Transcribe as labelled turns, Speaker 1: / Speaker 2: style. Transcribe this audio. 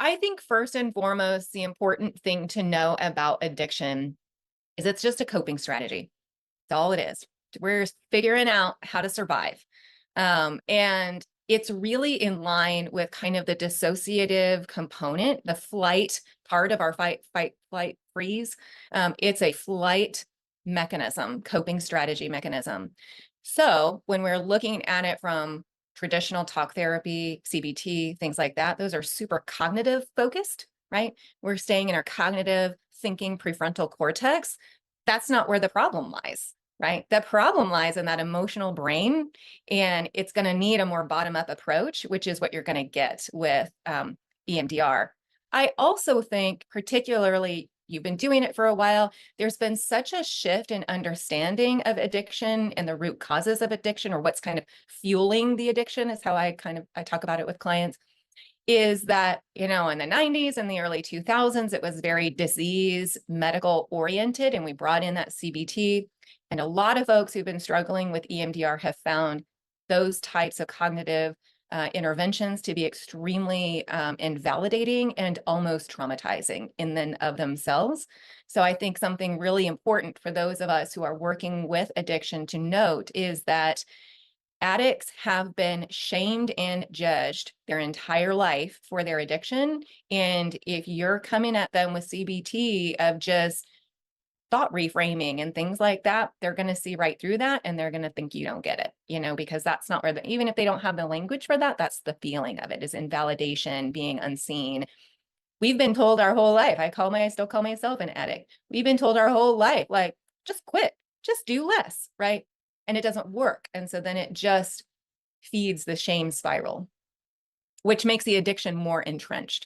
Speaker 1: I think first and foremost, the important thing to know about addiction is it's just a coping strategy. That's all it is. We're figuring out how to survive. And it's really in line with kind of the dissociative component, the flight part of our fight, flight, freeze. It's a flight mechanism, coping strategy mechanism. So when we're looking at it from traditional talk therapy, CBT, things like that, those are super cognitive focused, right? We're staying in our cognitive thinking prefrontal cortex. That's not where the problem lies, right? The problem lies in that emotional brain, and it's going to need a more bottom-up approach, which is what you're going to get with EMDR. I also think, particularly, you've been doing it for a while, there's been such a shift in understanding of addiction and the root causes of addiction, or what's kind of fueling the addiction, is how I talk about it with clients, is that, in the 90s and the early 2000s, it was very disease medical oriented, and we brought in that CBT. And a lot of folks who've been struggling with EMDR have found those types of cognitive interventions to be extremely invalidating and almost traumatizing in and of themselves. So I think something really important for those of us who are working with addiction to note is that addicts have been shamed and judged their entire life for their addiction. And if you're coming at them with CBT of just thought reframing and things like that, they're going to see right through that, and they're going to think you don't get it, because that's not where even if they don't have the language for that, that's the feeling of it, is invalidation, being unseen. We've been told our whole life, I still call myself an addict. We've been told our whole life, like, just quit, just do less, right? And it doesn't work. And so then it just feeds the shame spiral, which makes the addiction more entrenched.